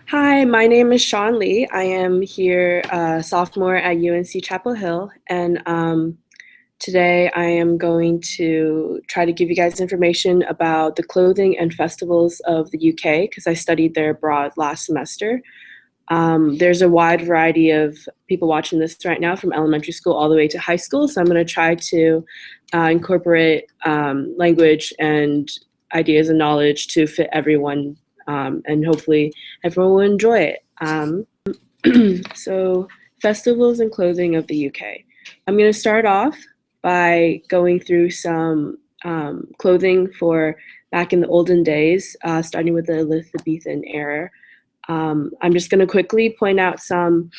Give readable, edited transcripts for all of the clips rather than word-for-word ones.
Hi, my name is Sean Lee. I am here, sophomore at UNC Chapel Hill, and today I am going to try to give you guys information about the clothing and festivals of the UK because I studied there abroad last semester. There's a wide variety of people watching this right now from elementary school all the way to high school, so I'm going to try to incorporate language and ideas and knowledge to fit everyone, and hopefully everyone will enjoy it. So, festivals and clothing of the UK. I'm going to start off by going through some clothing for back in the olden days, starting with the Elizabethan era. I'm just going to quickly point out some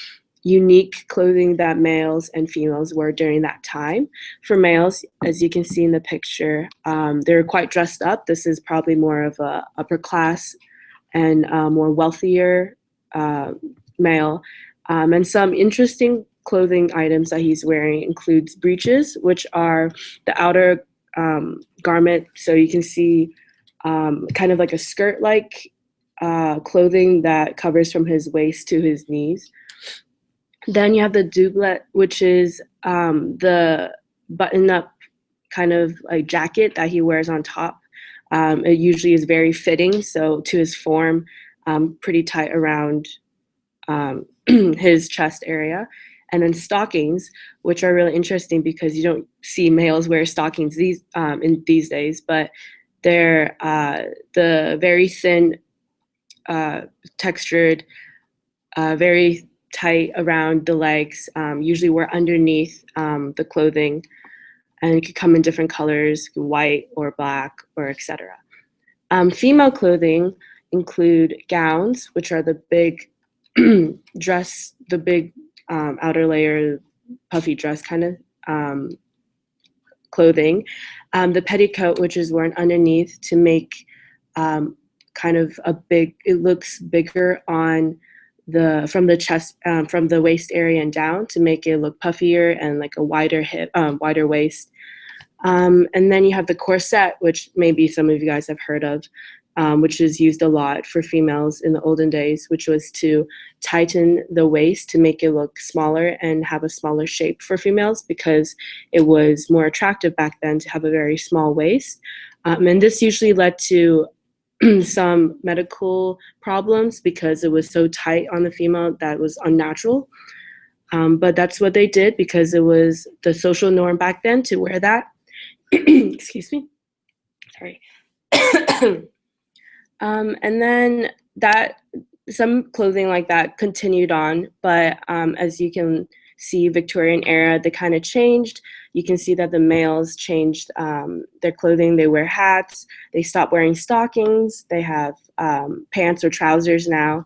unique clothing that males and females wore during that time. For males, as you can see in the picture, they were quite dressed up. This is probably more of a upper class and more wealthier male. And some interesting clothing items that he's wearing includes breeches, which are the outer garment. So you can see kind of like a skirt-like clothing that covers from his waist to his knees. Then you have the doublet, which is the button-up kind of like jacket that he wears on top. It usually is very fitting, so to his form, pretty tight around his chest area. And then stockings, which are really interesting because you don't see males wear stockings in these days, but they're the very thin, textured, very tight around the legs, usually wear underneath the clothing, and it could come in different colors, white or black or etc. Female clothing include gowns, which are the big dress, the big outer layer, puffy dress kind of clothing. The petticoat, which is worn underneath to make kind of it looks bigger on from the chest, from the waist area and down to make it look puffier and like a wider hip, wider waist. And then you have the corset, which maybe some of you guys have heard of, which is used a lot for females in the olden days, which was to tighten the waist to make it look smaller and have a smaller shape for females because it was more attractive back then to have a very small waist. And this usually led to some medical problems because it was so tight on the female that was unnatural. But that's what they did because it was the social norm back then to wear that. Excuse me. Sorry. And then some clothing like that continued on, but as you can see, Victorian era, they kind of changed. You can see that the males changed their clothing. They wear hats. They stopped wearing stockings. They have pants or trousers now.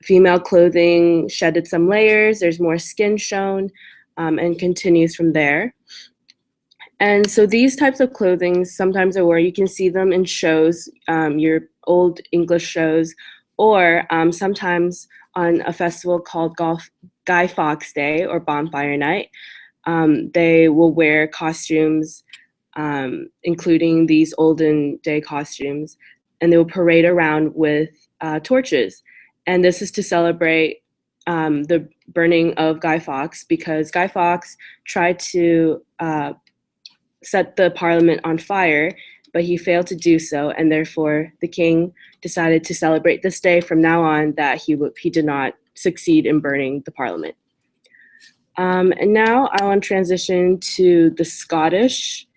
Female clothing shedded some layers. There's more skin shown, and continues from there. And so these types of clothing sometimes are where you can see them in shows, your old English shows, or sometimes on a festival called Guy Fawkes Day or Bonfire Night. They will wear costumes, including these olden day costumes, and they will parade around with torches. And this is to celebrate the burning of Guy Fawkes because Guy Fawkes tried to set the parliament on fire, but he failed to do so, and therefore the king decided to celebrate this day from now on that he did not succeed in burning the parliament. And now I want to transition to the Scottish.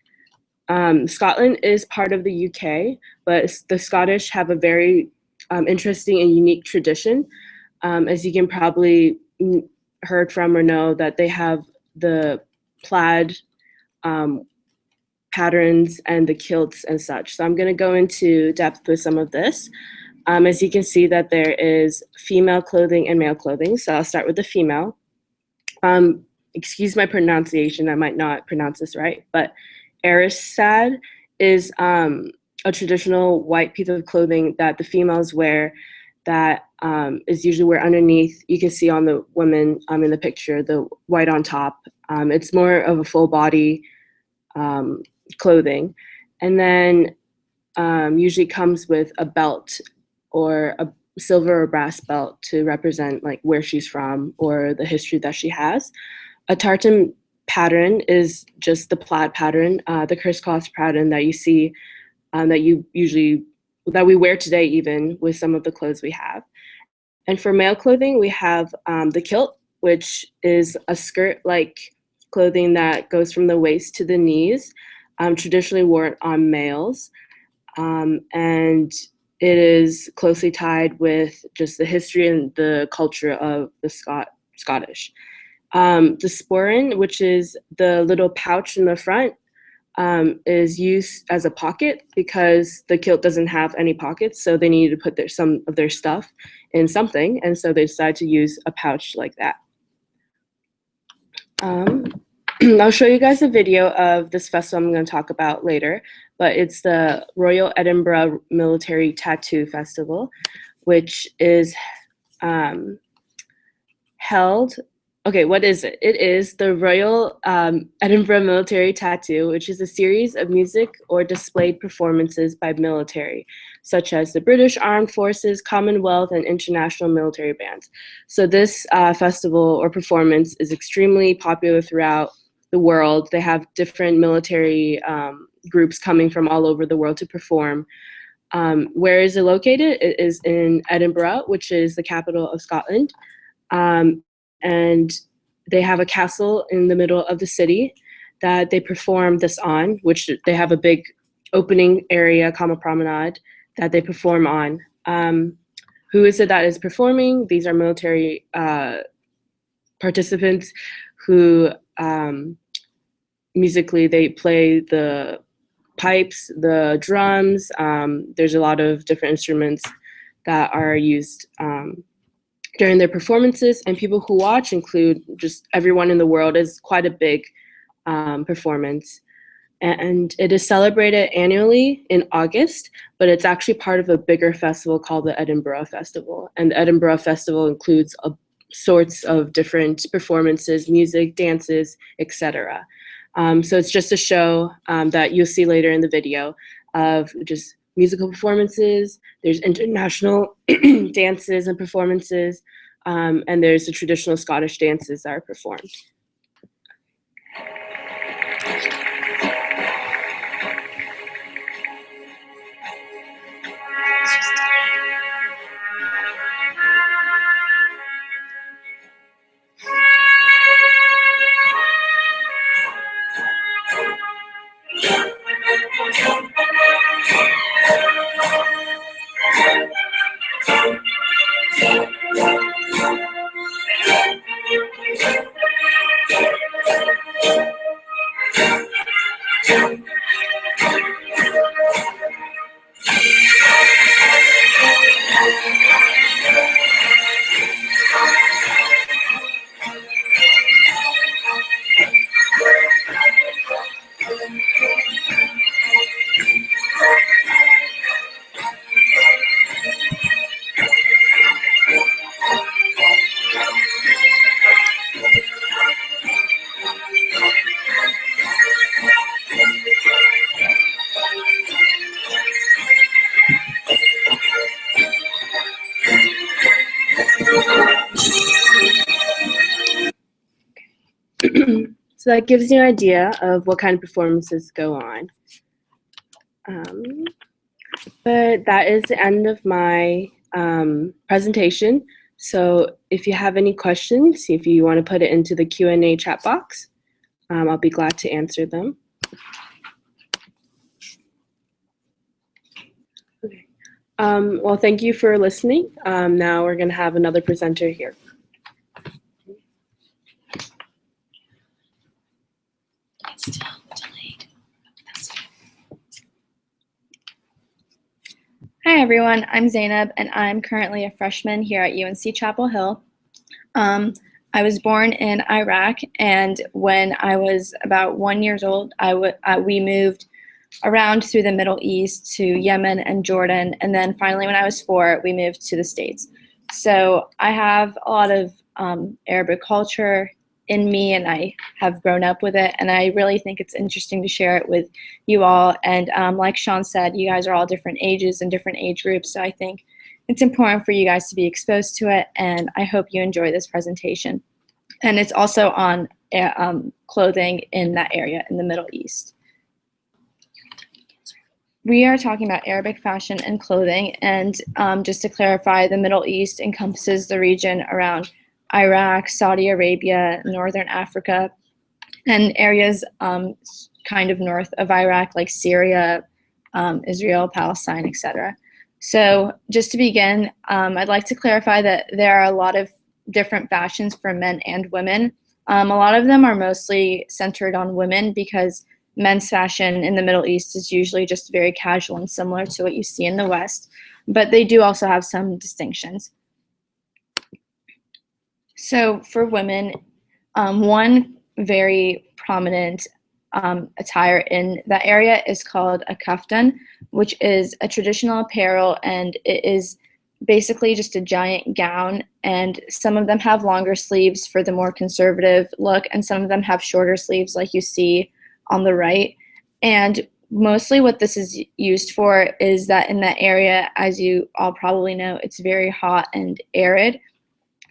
Scotland is part of the UK, but the Scottish have a very interesting and unique tradition. As you can probably heard from or know that they have the plaid patterns and the kilts and such. So I'm going to go into depth with some of this. As you can see that there is female clothing and male clothing. So I'll start with the female. Excuse my pronunciation, I might not pronounce this right, but erisad is a traditional white piece of clothing that the females wear that is usually wear underneath. You can see on the women in the picture, the white on top. It's more of a full body clothing, and then usually comes with a belt or silver or brass belt to represent like where she's from or the history that she has. A tartan pattern is just the plaid pattern, the crisscross pattern that you see, that we wear today even with some of the clothes we have. And for male clothing, we have the kilt, which is a skirt-like clothing that goes from the waist to the knees, traditionally worn on males. And it is closely tied with just the history and the culture of the Scottish. The sporran, which is the little pouch in the front, is used as a pocket because the kilt doesn't have any pockets, so they needed to put some of their stuff in something, and so they decided to use a pouch like that. I'll show you guys a video of this festival I'm going to talk about later, but it's the Royal Edinburgh Military Tattoo Festival, which is held. Okay, what is it? It is the Royal Edinburgh Military Tattoo, which is a series of music or displayed performances by military, such as the British Armed Forces, Commonwealth, and international military bands. So this festival or performance is extremely popular throughout the world. They have different military groups coming from all over the world to perform. Where is it located? It is in Edinburgh, which is the capital of Scotland. And they have a castle in the middle of the city that they perform this on, which they have a big opening area, Common Promenade, that they perform on. Who is it that is performing? These are military participants who musically, they play the pipes, the drums. There's a lot of different instruments that are used during their performances, and people who watch include just everyone in the world. Is quite a big performance. And it is celebrated annually in August, but it's actually part of a bigger festival called the Edinburgh Festival. And the Edinburgh Festival includes sorts of different performances, music, dances, etc. So it's just a show that you'll see later in the video of just musical performances. There's international dances and performances, and there's the traditional Scottish dances that are performed. So that gives you an idea of what kind of performances go on. But that is the end of my presentation. So if you have any questions, if you want to put it into the Q&A chat box, I'll be glad to answer them. Okay. Well, thank you for listening. Now we're going to have another presenter here. Still delayed. Hi everyone, I'm Zaynab and I'm currently a freshman here at UNC Chapel Hill. I was born in Iraq, and when I was about 1 year old, we moved around through the Middle East to Yemen and Jordan, and then finally when I was 4, we moved to the States. So I have a lot of Arabic culture in me, and I have grown up with it, and I really think it's interesting to share it with you all. And like Sean said, you guys are all different ages and different age groups, so I think it's important for you guys to be exposed to it, and I hope you enjoy this presentation. And it's also on clothing in that area in the Middle East. We are talking about Arabic fashion and clothing, and just to clarify, the Middle East encompasses the region around Iraq, Saudi Arabia, Northern Africa, and areas kind of north of Iraq like Syria, Israel, Palestine, etc. So just to begin, I'd like to clarify that there are a lot of different fashions for men and women. A lot of them are mostly centered on women because men's fashion in the Middle East is usually just very casual and similar to what you see in the West, but they do also have some distinctions. So for women, one very prominent attire in that area is called a kaftan, which is a traditional apparel, and it is basically just a giant gown, and some of them have longer sleeves for the more conservative look, and some of them have shorter sleeves like you see on the right. And mostly what this is used for is that in that area, as you all probably know, it's very hot and arid.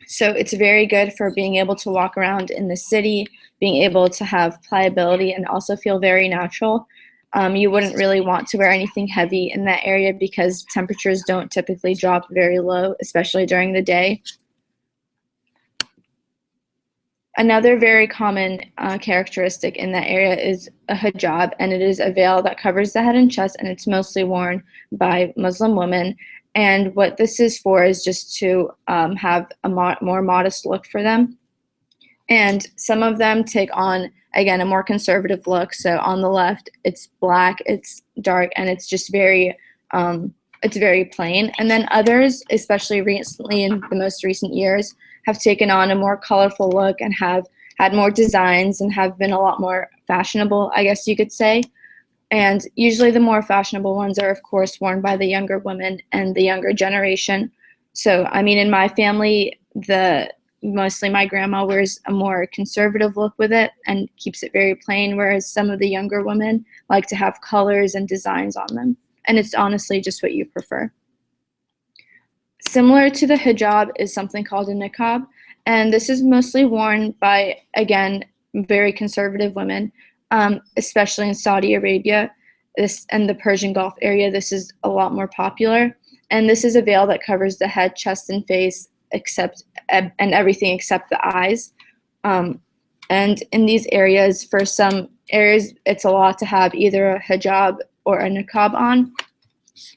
So it's very good for being able to walk around in the city, being able to have pliability and also feel very natural. You wouldn't really want to wear anything heavy in that area because temperatures don't typically drop very low, especially during the day. Another very common characteristic in that area is a hijab, and it is a veil that covers the head and chest, and it's mostly worn by Muslim women. And what this is for is just to have a more modest look for them. And some of them take on, again, a more conservative look. So on the left, it's black, it's dark, and it's just very plain. And then others, especially recently in the most recent years, have taken on a more colorful look and have had more designs and have been a lot more fashionable, I guess you could say. And usually the more fashionable ones are, of course, worn by the younger women and the younger generation. So, I mean, in my family, mostly my grandma wears a more conservative look with it and keeps it very plain, whereas some of the younger women like to have colors and designs on them. And it's honestly just what you prefer. Similar to the hijab is something called a niqab, and this is mostly worn by, again, very conservative women, especially in Saudi Arabia and the Persian Gulf area. This is a lot more popular, and this is a veil that covers the head, chest, and face, and everything except the eyes. And in these areas, for some areas, it's a lot to have either a hijab or a niqab on.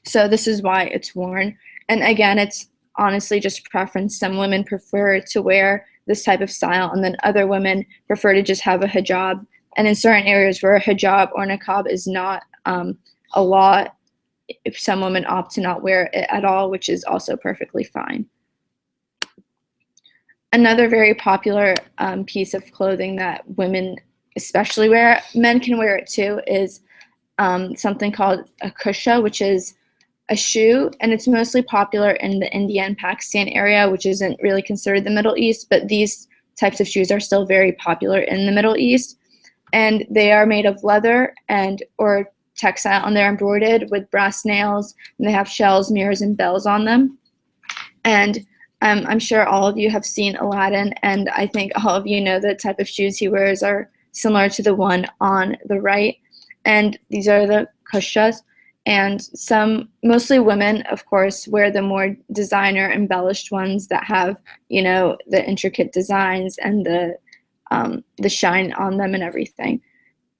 So this is why it's worn. And again, it's honestly just preference. Some women prefer to wear this type of style, and then other women prefer to just have a hijab. And in certain areas where a hijab or niqab is not a law, if some women opt to not wear it at all, which is also perfectly fine. Another very popular piece of clothing that women especially wear, men can wear it too, is something called a khussa, which is a shoe, and it's mostly popular in the India and Pakistan area, which isn't really considered the Middle East, but these types of shoes are still very popular in the Middle East. And they are made of leather or textile, and they're embroidered with brass nails, and they have shells, mirrors, and bells on them. And I'm sure all of you have seen Aladdin, and I think all of you know the type of shoes he wears are similar to the one on the right. And these are the khussas. And mostly women, of course, wear the more designer embellished ones that have, the intricate designs and the shine on them and everything.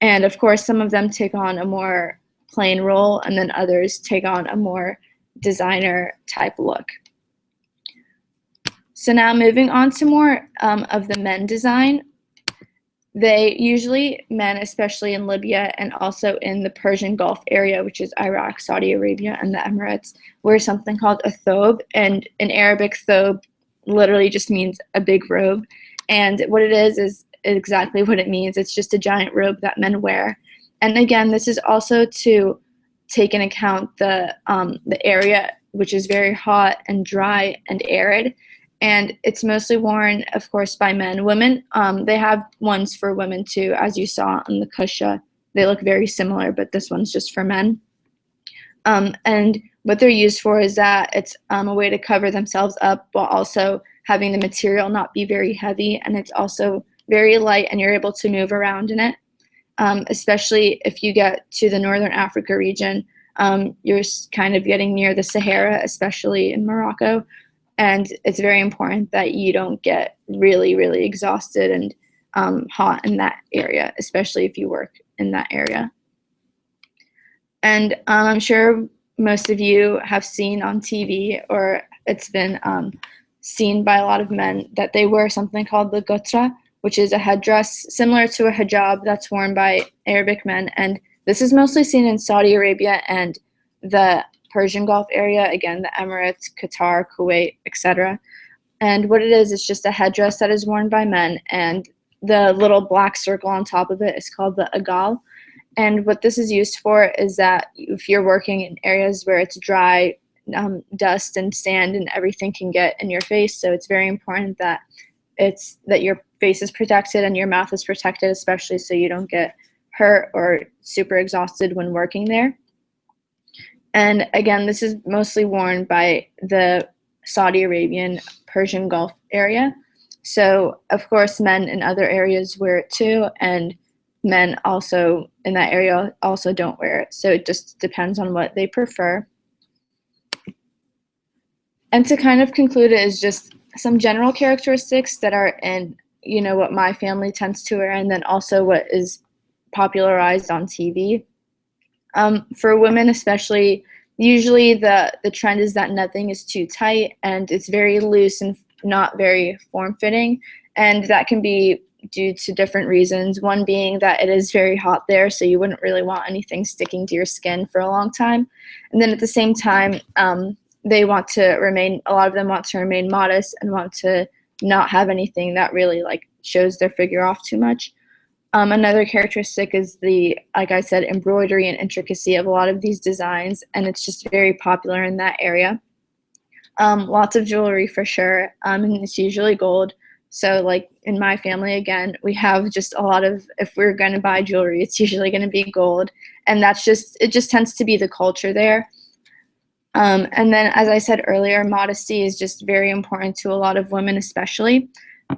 And of course, some of them take on a more plain role, and then others take on a more designer type look. So now moving on to more of the men design. They usually, men, especially in Libya and also in the Persian Gulf area, which is Iraq, Saudi Arabia, and the Emirates, wear something called a thobe. And in Arabic, thobe literally just means a big robe. And what it is exactly what it means. It's just a giant robe that men wear. And again, this is also to take into account the area, which is very hot and dry and arid. And it's mostly worn, of course, by men. Women, they have ones for women too, as you saw on the khussa. They look very similar, but this one's just for men. And what they're used for is that it's a way to cover themselves up while also having the material not be very heavy, and it's also very light and you're able to move around in it. Especially if you get to the Northern Africa region, you're kind of getting near the Sahara, especially in Morocco, and it's very important that you don't get really, really exhausted and hot in that area, especially if you work in that area. And I'm sure most of you have seen on TV, or it's been seen by a lot of men, that they wear something called the goatse, which is a headdress similar to a hijab that's worn by Arabic men. And this is mostly seen in Saudi Arabia and the Persian Gulf area, again, the Emirates, Qatar, Kuwait, etc. And what it is just a headdress that is worn by men, and the little black circle on top of it is called the agal. And what this is used for is that if you're working in areas where it's dry, dust and sand and everything can get in your face, so it's very important that your face is protected and your mouth is protected, especially so you don't get hurt or super exhausted when working there. And again, this is mostly worn by the Saudi Arabian, Persian Gulf area. So of course, men in other areas wear it too, and men also in that area also don't wear it. So it just depends on what they prefer. And to kind of conclude it is just some general characteristics that are in, what my family tends to wear, and then also what is popularized on TV. For women especially, usually the trend is that nothing is too tight and it's very loose and not very form-fitting, and that can be due to different reasons. One being that it is very hot there, so you wouldn't really want anything sticking to your skin for a long time. And then at the same time, a lot of them want to remain modest and want to not have anything that really shows their figure off too much. Another characteristic is like I said, embroidery and intricacy of a lot of these designs, and it's just very popular in that area. Lots of jewelry for sure, and it's usually gold. So in my family, again, we have just a lot of, if we're going to buy jewelry, it's usually going to be gold, and it just tends to be the culture there. And then, as I said earlier, modesty is just very important to a lot of women especially.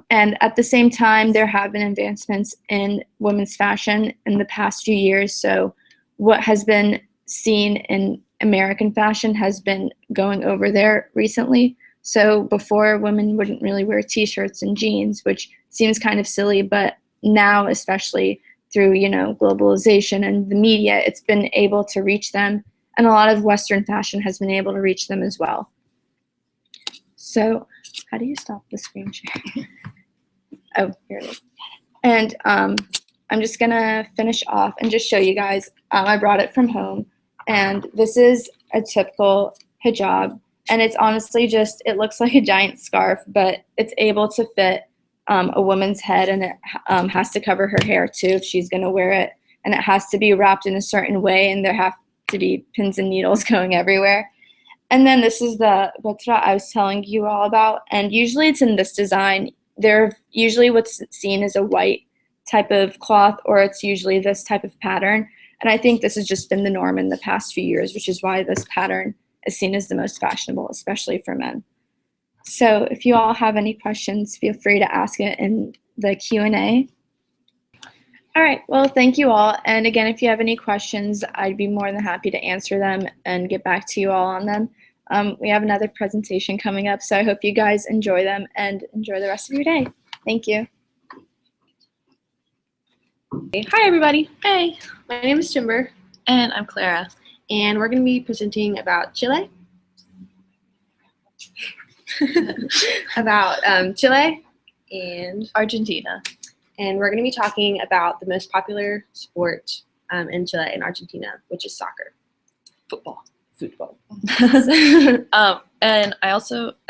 And at the same time, there have been advancements in women's fashion in the past few years. So what has been seen in American fashion has been going over there recently. So before, women wouldn't really wear t-shirts and jeans, which seems kind of silly, but now, especially through, globalization and the media, it's been able to reach them, and a lot of Western fashion has been able to reach them as well. So how do you stop the screen share? Oh, here it is. And I'm just gonna finish off and just show you guys, I brought it from home, and this is a typical hijab. And it's honestly it looks like a giant scarf, but it's able to fit a woman's head, and it has to cover her hair too if she's going to wear it. And it has to be wrapped in a certain way, and there have to be pins and needles going everywhere. And then this is the goatse I was telling you all about. And usually it's in this design. Usually what's seen is a white type of cloth, or it's usually this type of pattern. And I think this has just been the norm in the past few years, which is why this pattern is seen as the most fashionable, especially for men. So if you all have any questions, feel free to ask it in the Q&A. All right, well, thank you all. And again, if you have any questions, I'd be more than happy to answer them and get back to you all on them. We have another presentation coming up, so I hope you guys enjoy them and enjoy the rest of your day. Thank you. Hi, everybody. Hey, my name is Timber. And I'm Clara. And we're going to be presenting about Chile. Chile and Argentina. And we're going to be talking about the most popular sport in Chile and Argentina, which is soccer. Football. And I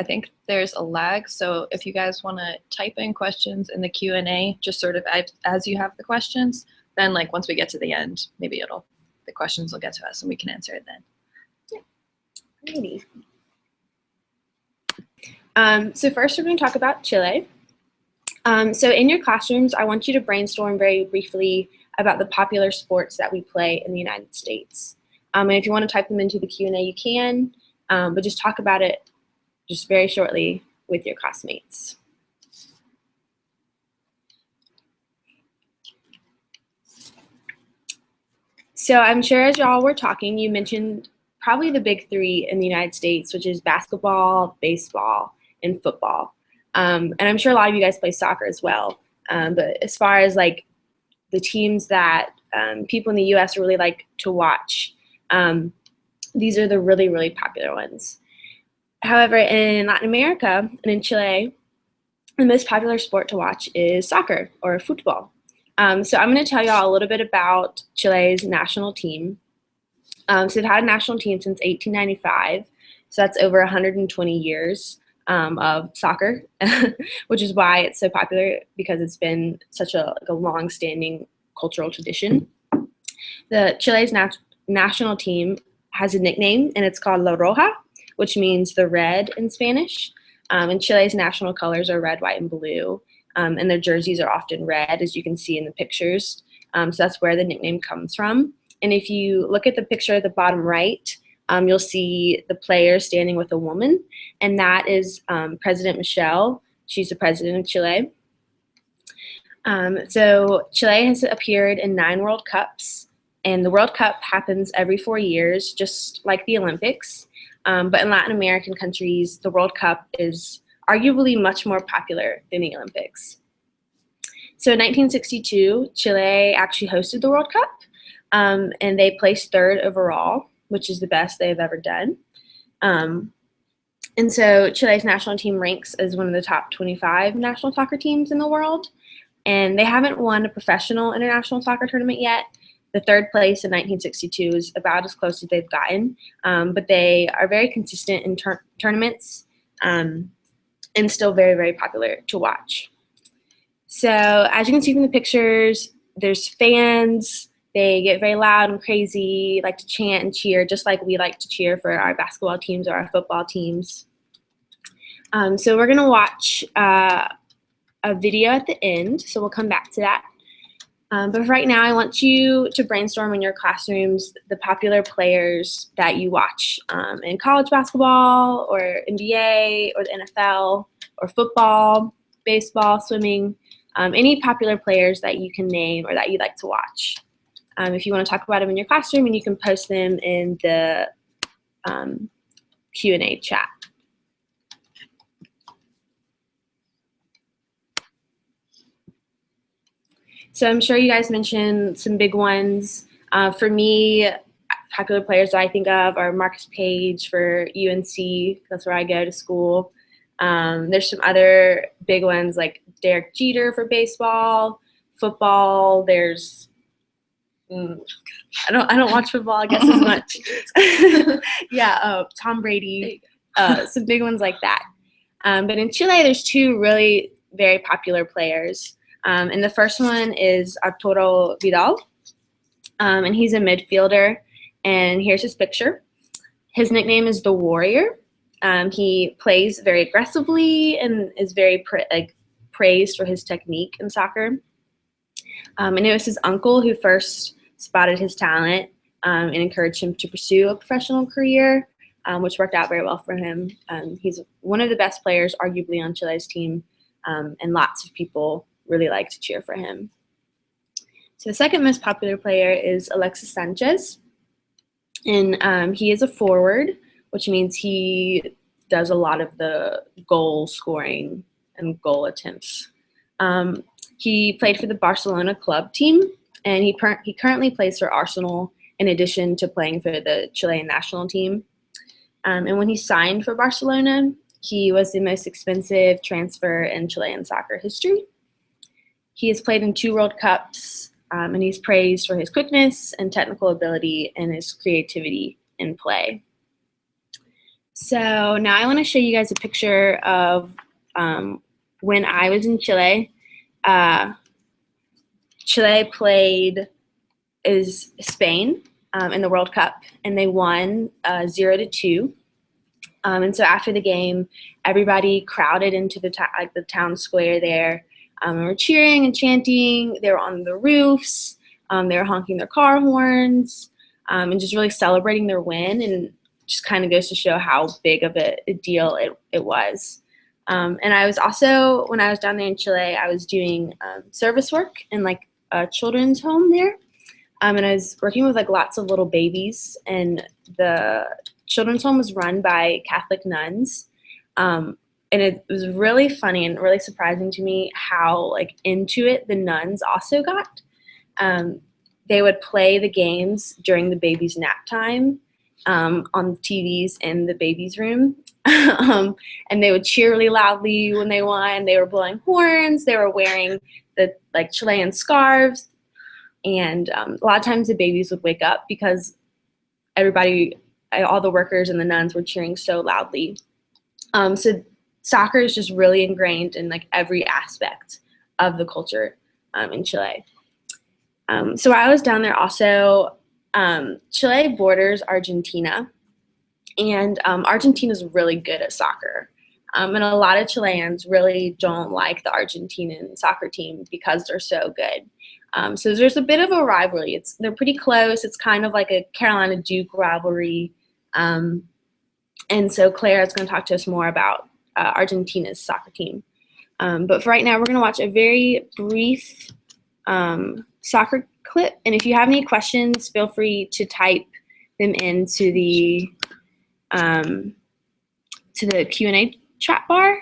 think there's a lag, so if you guys want to type in questions in the Q&A, just sort of as you have the questions, then once we get to the end, maybe the questions will get to us and we can answer it then. Yeah. Alrighty. So first we're going to talk about Chile. So in your classrooms, I want you to brainstorm very briefly about the popular sports that we play in the United States. And if you want to type them into the Q&A, you can, but just talk about it just very shortly with your classmates. So I'm sure as y'all were talking, you mentioned probably the big three in the United States, which is basketball, baseball, and football. And I'm sure a lot of you guys play soccer as well. But as far as like the teams that people in the US really like to watch, these are the really, really popular ones. However, in Latin America and in Chile, the most popular sport to watch is soccer or football. So I'm going to tell y'all a little bit about Chile's national team. So they've had a national team since 1895. So that's over 120 years of soccer, which is why it's so popular, because it's been such a long-standing cultural tradition. The Chile's national team has a nickname, and it's called La Roja, which means the red in Spanish. And Chile's national colors are red, white, and blue. And their jerseys are often red, as you can see in the pictures. So that's where the nickname comes from. And if you look at the picture at the bottom right, you'll see the player standing with a woman, and that is President Michelle. She's the president of Chile. So Chile has appeared in 9 World Cups, and the World Cup happens every 4 years, just like the Olympics. But in Latin American countries, the World Cup is arguably much more popular than the Olympics. So in 1962, Chile actually hosted the World Cup, and they placed 3rd overall, which is the best they've ever done. And so Chile's national team ranks as one of the top 25 national soccer teams in the world, and they haven't won a professional international soccer tournament yet. The 3rd place in 1962 is about as close as they've gotten, but they are very consistent in tournaments, and still very, very popular to watch. So as you can see from the pictures, there's fans. They get very loud and crazy, like to chant and cheer, just like we like to cheer for our basketball teams or our football teams. So we're going to watch a video at the end, so we'll come back to that. But right now, I want you to brainstorm in your classrooms the popular players that you watch in college basketball or NBA or the NFL or football, baseball, swimming, any popular players that you can name or that you like to watch. If you want to talk about them in your classroom, and you can post them in the Q&A chat. So I'm sure you guys mentioned some big ones. For me, popular players that I think of are Marcus Page for UNC. That's where I go to school. There's some other big ones like Derek Jeter for baseball, football. There's I don't watch football, I guess, as much. Yeah, Tom Brady. Some big ones like that. But in Chile, there's 2 really very popular players. And the first one is Arturo Vidal, and he's a midfielder, and here's his picture. His nickname is the Warrior. He plays very aggressively and is very praised for his technique in soccer. And it was his uncle who first spotted his talent and encouraged him to pursue a professional career, which worked out very well for him. He's one of the best players, arguably, on Chile's team, and lots of people really like to cheer for him. So the second most popular player is Alexis Sanchez, and he is a forward, which means he does a lot of the goal scoring and goal attempts. He played for the Barcelona club team, and he currently plays for Arsenal in addition to playing for the Chilean national team. And when he signed for Barcelona, he was the most expensive transfer in Chilean soccer history. He has played in 2 World Cups, and he's praised for his quickness and technical ability and his creativity in play. So now I want to show you guys a picture of when I was in Chile. Chile played Spain in the World Cup, and they won 0-2. And so after the game, everybody crowded into the town square there. And were cheering and chanting. They were on the roofs. They were honking their car horns. and just really celebrating their win, and just kind of goes to show how big of a deal it was. And I was also, when I was down there in Chile, I was doing service work in like a children's home there. And I was working with like lots of little babies, and the children's home was run by Catholic nuns. And it was really funny and really surprising to me how like into it the nuns also got. They would play the games during the baby's nap time on TVs in the baby's room. And they would cheer really loudly when they won. They were blowing horns. They were wearing the like Chilean scarves. And a lot of times the babies would wake up because everybody, all the workers and the nuns were cheering so loudly. So soccer is just really ingrained in like every aspect of the culture in Chile. So while I was down there also, Chile borders Argentina, and Argentina is really good at soccer. And a lot of Chileans really don't like the Argentinian soccer team because they're so good. So there's a bit of a rivalry. They're pretty close. It's kind of like a Carolina Duke rivalry. And so Claire is going to talk to us more about Argentina's soccer team. But for right now, we're going to watch a very brief soccer clip. And if you have any questions, feel free to type them into the Q&A chat bar.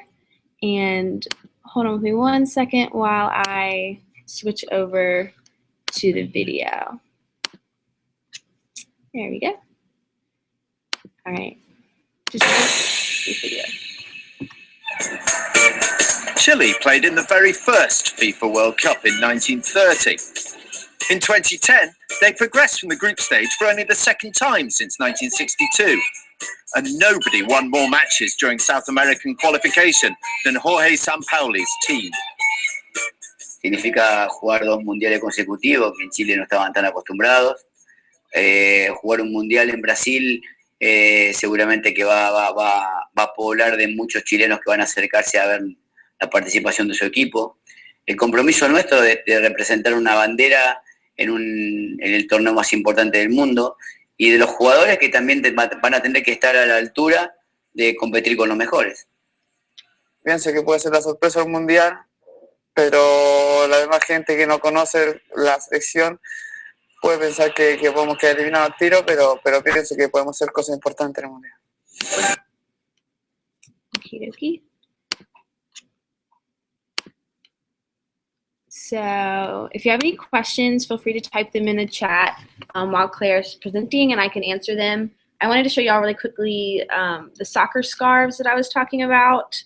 And hold on with me 1 second while I switch over to the video. There we go. All right. Just this video. Chile played in the very first FIFA World Cup in 1930. In 2010, they progressed from the group stage for only the second time since 1962. And nobody won more matches during South American qualification than Jorge Sampaoli's team. Significa jugar 2 mundiales consecutivos, que en Chile no estaban tan acostumbrados. Jugar un mundial en Brasil seguramente que va a poblar de muchos chilenos que van a acercarse a ver la participación de su equipo. El compromiso nuestro de representar una bandera en el torneo más importante del mundo, y de los jugadores que también van a tener que estar a la altura de competir con los mejores. Pienso que puede ser la sorpresa del mundial, pero la demás gente que no conoce la selección puede pensar que podemos quedar eliminados al tiro, pero pienso que podemos hacer cosas importantes en el mundial. Okey-dokey. So if you have any questions, feel free to type them in the chat while Claire's presenting, and I can answer them. I wanted to show y'all really quickly the soccer scarves that I was talking about.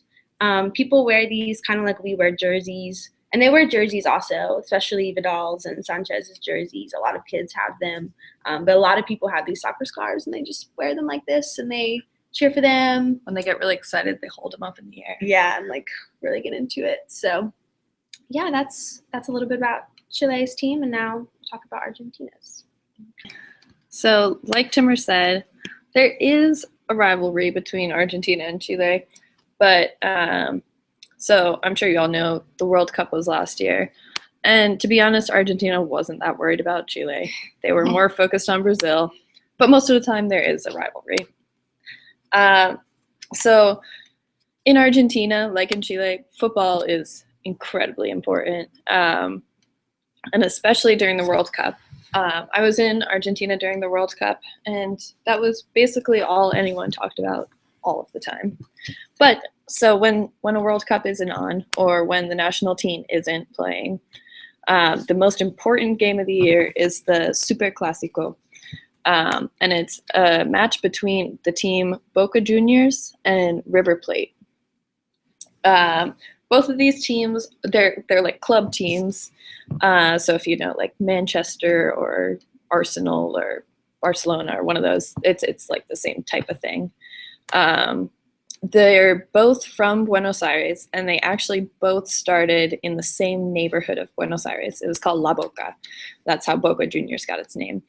People wear these kind of like we wear jerseys, and they wear jerseys also, especially Vidal's and Sanchez's jerseys. A lot of kids have them, but a lot of people have these soccer scarves, and they just wear them like this, and they cheer for them. When they get really excited, they hold them up in the air. Yeah, and like really get into it. So yeah, that's a little bit about Chile's team, and now we'll talk about Argentina's. So like Timur said, there is a rivalry between Argentina and Chile, but so I'm sure you all know the World Cup was last year. And to be honest, Argentina wasn't that worried about Chile. They were more focused on Brazil, but most of the time there is a rivalry. So in Argentina, like in Chile, football is incredibly important, and especially during the World Cup. I was in Argentina during the World Cup, and that was basically all anyone talked about all of the time. But so when a World Cup isn't on, or when the national team isn't playing, the most important game of the year is the Super Clásico, and it's a match between the team Boca Juniors and River Plate. Both of these teams, they're like club teams. So if you know like Manchester or Arsenal or Barcelona or one of those, it's like the same type of thing. They're both from Buenos Aires, and they actually both started in the same neighborhood of Buenos Aires. It was called La Boca. That's how Boca Juniors got its name.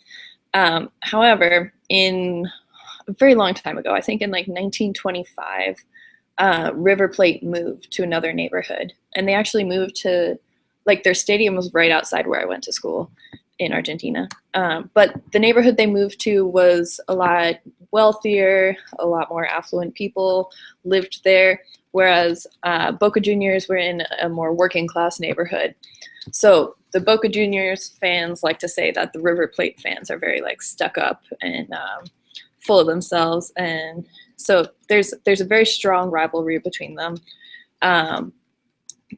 However, in a very long time ago, I think in like 1925, River Plate moved to another neighborhood, and they actually moved to, like, their stadium was right outside where I went to school. in Argentina. But the neighborhood they moved to was a lot wealthier, a lot more affluent people lived there, whereas Boca Juniors were in a more working class neighborhood. So the Boca Juniors fans like to say that the River Plate fans are very like stuck up and full of themselves, and so there's a very strong rivalry between them.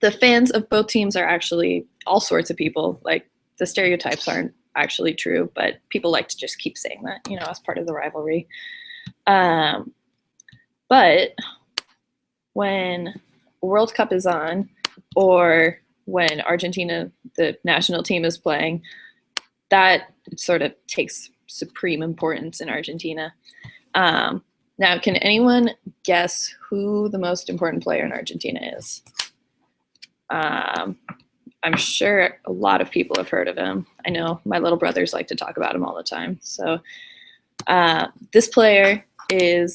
The fans of both teams are actually all sorts of people. Like, the stereotypes aren't actually true, but people like to just keep saying that, you know, as part of the rivalry. But when World Cup is on, or when Argentina, the national team, is playing, that sort of takes supreme importance in Argentina. Now, can anyone guess who the most important player in Argentina is? I'm sure a lot of people have heard of him. I know my little brothers like to talk about him all the time. So this player is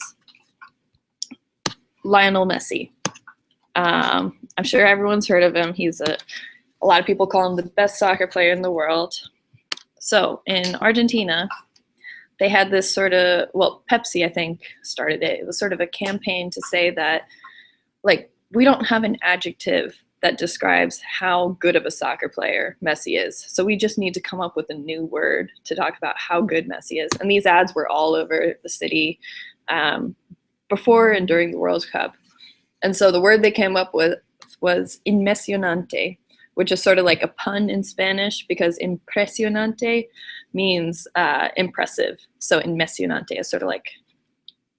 Lionel Messi. I'm sure everyone's heard of him. He's a lot of people call him the best soccer player in the world. So in Argentina, they had this sort of, well, Pepsi, I think, started it. It was sort of a campaign to say that, like, we don't have an adjective that describes how good of a soccer player Messi is. So we just need to come up with a new word to talk about how good Messi is. And these ads were all over the city before and during the World Cup. And so the word they came up with was impresionante, which is sort of like a pun in Spanish, because impresionante means impressive. So impresionante is sort of like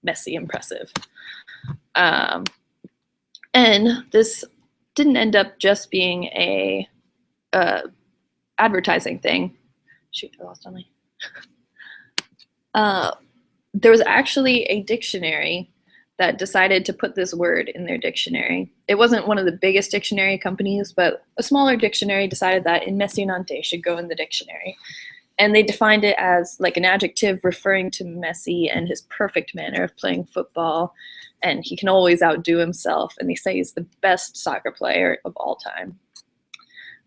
Messi impressive. And this didn't end up just being a advertising thing. Shoot, I lost on my. There was actually a dictionary that decided to put this word in their dictionary. It wasn't one of the biggest dictionary companies, but a smaller dictionary decided that impresionante should go in the dictionary. And they defined it as like an adjective referring to Messi and his perfect manner of playing football. And he can always outdo himself. And they say he's the best soccer player of all time.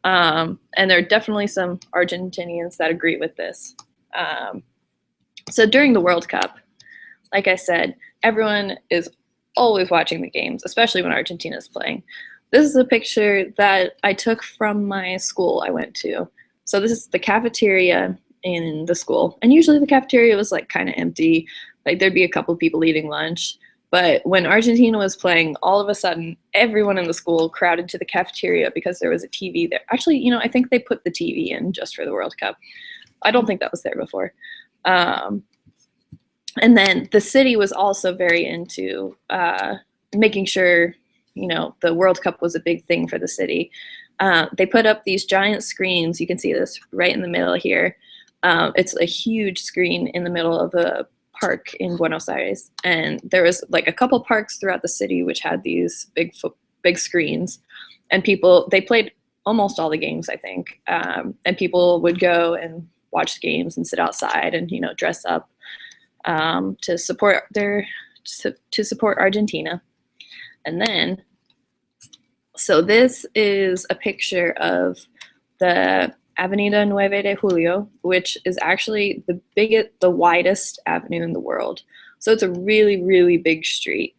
And there are definitely some Argentinians that agree with this. So during the World Cup, like I said, everyone is always watching the games, especially when Argentina is playing. This is a picture that I took from my school I went to. So this is the cafeteria in the school. And usually the cafeteria was like kind of empty. Like, there'd be a couple people eating lunch. But when Argentina was playing, all of a sudden, everyone in the school crowded to the cafeteria because there was a TV there. Actually, you know, I think they put the TV in just for the World Cup. I don't think that was there before. And then the city was also very into making sure, you know, the World Cup was a big thing for the city. They put up these giant screens. You can see this right in the middle here. It's a huge screen in the middle of a park in Buenos Aires. And there was like a couple parks throughout the city which had these big screens. And they played almost all the games, I think. And people would go and watch games and sit outside and, you know, dress up to support Argentina. And then, so this is a picture of the Avenida 9 de Julio, which is actually the widest avenue in the world. So it's a really, really big street.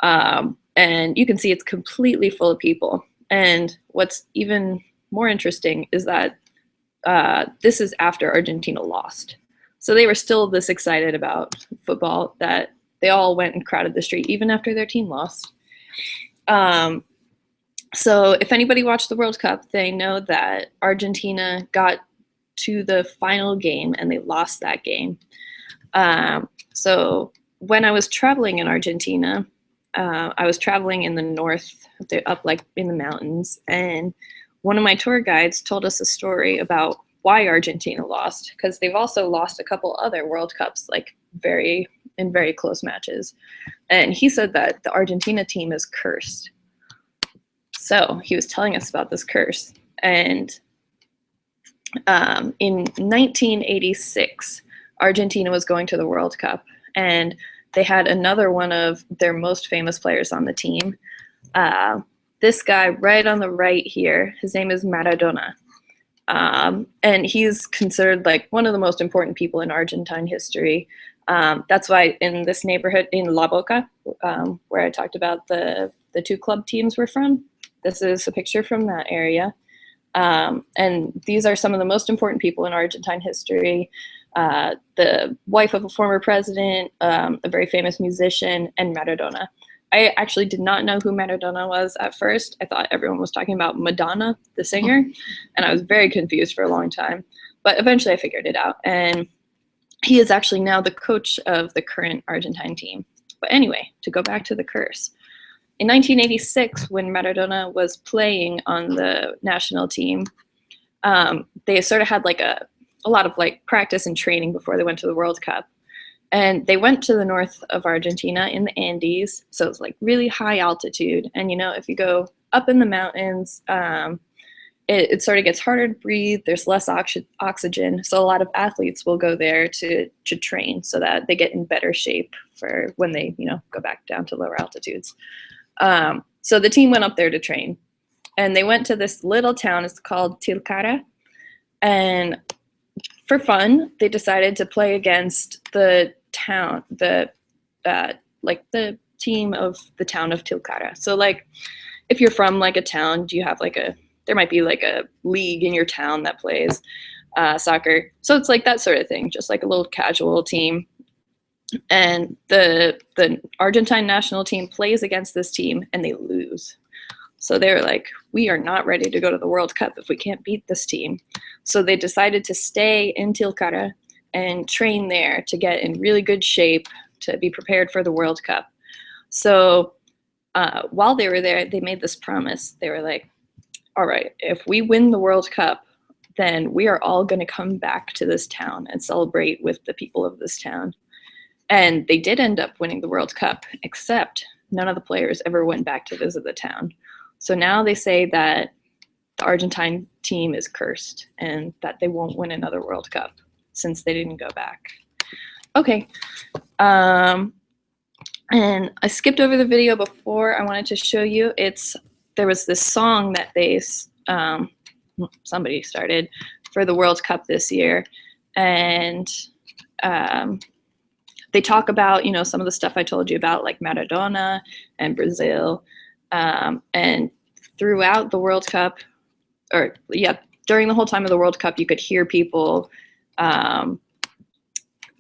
And you can see it's completely full of people. And what's even more interesting is that this is after Argentina lost. So they were still this excited about football that they all went and crowded the street, even after their team lost. So if anybody watched the World Cup, they know that Argentina got to the final game and they lost that game. So when I was traveling in Argentina, I was traveling in the north, up like in the mountains, and one of my tour guides told us a story about why Argentina lost, because they've also lost a couple other World Cups, like in very close matches. And he said that the Argentina team is cursed. So he was telling us about this curse. And in 1986, Argentina was going to the World Cup, and they had another one of their most famous players on the team. This guy right on the right here, his name is Maradona. And he's considered like one of the most important people in Argentine history. That's why in this neighborhood in La Boca, where I talked about the two club teams were from, this is a picture from that area. And these are some of the most important people in Argentine history. The wife of a former president, a very famous musician, and Maradona. I actually did not know who Maradona was at first. I thought everyone was talking about Madonna, the singer, and I was very confused for a long time. But eventually I figured it out. And he is actually now the coach of the current Argentine team. But anyway, to go back to the curse. In 1986, when Maradona was playing on the national team, they sort of had like a lot of like practice and training before they went to the World Cup. And they went to the north of Argentina in the Andes. So it's like really high altitude. And, you know, if you go up in the mountains, it sort of gets harder to breathe. There's less oxygen. So a lot of athletes will go there to train so that they get in better shape for when they, you know, go back down to lower altitudes. So the team went up there to train. And they went to this little town. It's called Tilcara. And for fun, they decided to play against the town, the team of the town of Tilcara. So like, if you're from like a town, do you have like there might be like a league in your town that plays soccer. So it's like that sort of thing, just like a little casual team. And the Argentine national team plays against this team and they lose. So they were like, we are not ready to go to the World Cup if we can't beat this team. So they decided to stay in Tilcara and train there to get in really good shape to be prepared for the World Cup. So while they were there, they made this promise. They were like, all right, if we win the World Cup, then we are all going to come back to this town and celebrate with the people of this town. And they did end up winning the World Cup, except none of the players ever went back to visit the town. So now they say that the Argentine team is cursed and that they won't win another World Cup since they didn't go back. Okay. And I skipped over the video before. I wanted to show you. There was this song that somebody started for the World Cup this year. And they talk about, you know, some of the stuff I told you about, like Maradona and Brazil. And throughout the World Cup, during the whole time of the World Cup, you could hear people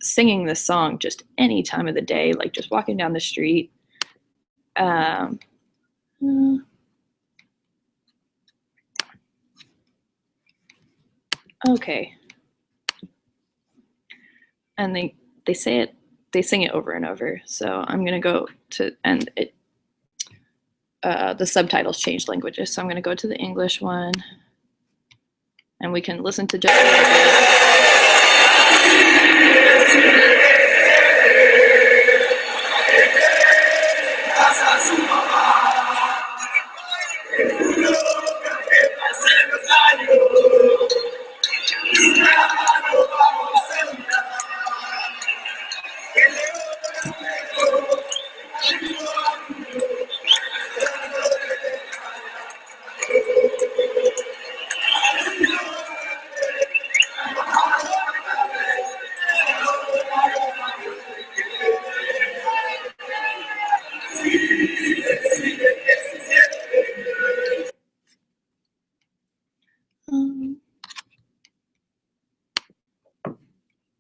singing this song just any time of the day, like just walking down the street. Okay. And they say it, they sing it over and over. So I'm going to go to, and it, the subtitles change languages. So I'm going to go to the English one and we can listen to just a little bit.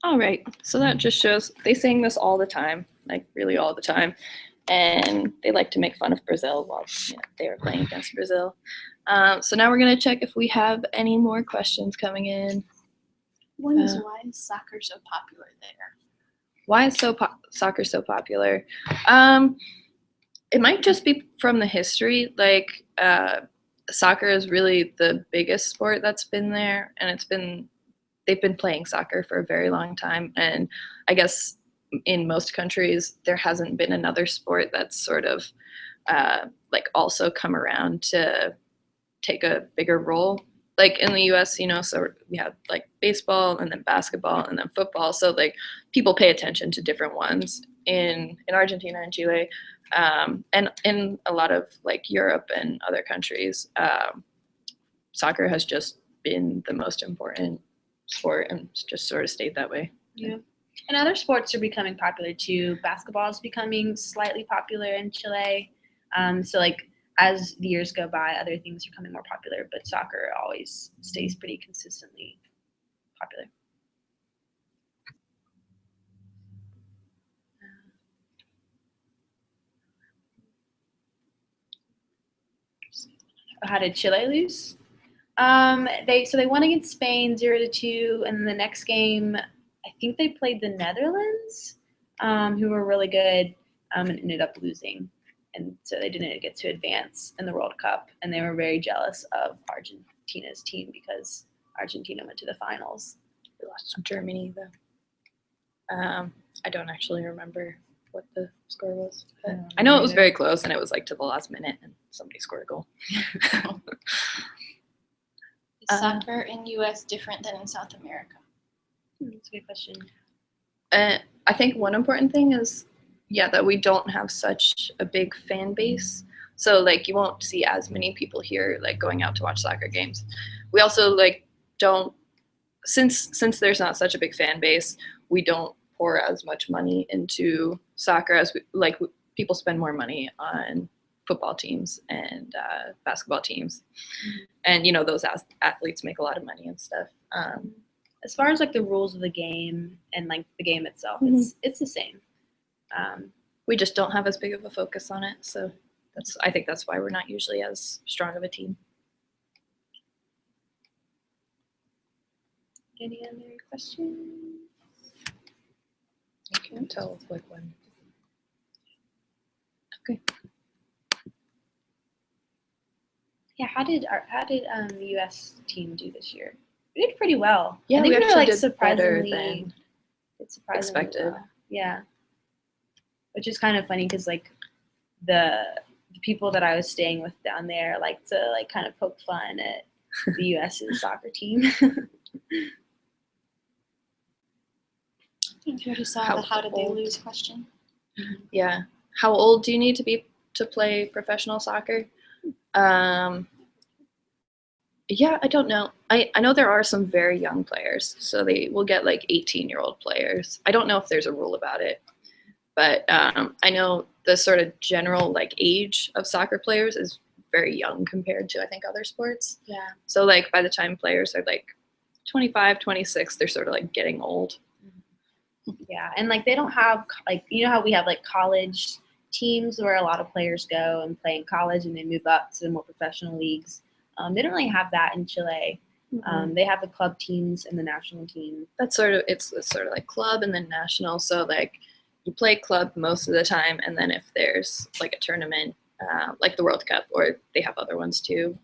All right, so that just shows they sing this all the time, like really all the time. And they like to make fun of Brazil while they were playing against Brazil. So now we're going to check if we have any more questions coming in. One is, why is soccer so popular there? Why is soccer so popular? It might just be from the history. Like soccer is really the biggest sport that's been there, and they've been playing soccer for a very long time. And I guess in most countries, there hasn't been another sport that's sort of like also come around to take a bigger role. Like in the US, so we have like baseball and then basketball and then football. So like people pay attention to different ones in Argentina and Chile, and in a lot of like Europe and other countries. Soccer has just been the most important sport and just sort of stayed that way. Yeah. And other sports are becoming popular too. Basketball is becoming slightly popular in Chile. So like as the years go by, other things are becoming more popular, but soccer always stays pretty consistently popular. How did Chile lose? They won against Spain 0-2, and the next game, I think they played the Netherlands, who were really good, and ended up losing, and so they didn't get to advance in the World Cup, and they were very jealous of Argentina's team because Argentina went to the finals. We lost to Germany though. I don't actually remember what the score was, but I know it was very close, and it was like to the last minute, and somebody scored a goal. Is soccer in U.S. different than in South America? That's a good question. I think one important thing is, that we don't have such a big fan base. So like you won't see as many people here like going out to watch soccer games. We also like don't, since there's not such a big fan base, we don't pour as much money into soccer as people spend more money on football teams and basketball teams. And those athletes make a lot of money and stuff. As far as like the rules of the game and like the game itself, it's the same. We just don't have as big of a focus on it, so I think that's why we're not usually as strong of a team. Any other questions? I can't tell what one. Okay. Yeah, how did the U.S. team do this year? We did pretty well. Yeah, I think we we were actually like did better surprisingly than expected. well. Yeah, which is kind of funny because like the people that I was staying with down there like to like kind of poke fun at the U.S.'s soccer team. You already saw the how did they lose question. Yeah. How old do you need to be to play professional soccer? Yeah, I don't know. I know there are some very young players, so they will get like 18-year-old players. I don't know if there's a rule about it, but I know the sort of general like age of soccer players is very young compared to I think other sports. Yeah. So like by the time players are like 25, 26, they're sort of like getting old. Yeah, and like they don't have like how we have like college teams where a lot of players go and play in college and they move up to the more professional leagues. They don't really have that in Chile. They have the club teams and the national team. That's sort of it's sort of like club and then national. So like you play club most of the time, and then if there's like a tournament like the World Cup, or they have other ones too,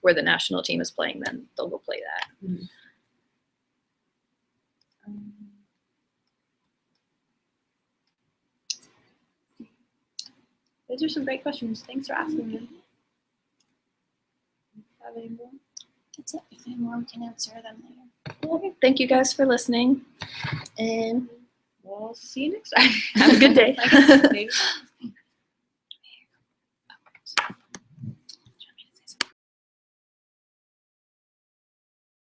where the national team is playing, then they'll go play that. Those are some great questions. Thanks for asking them. Have any more? That's it. If any more, we can answer them later. Okay. Thank you guys for listening, and We'll see you next time. have a good day. Maybe.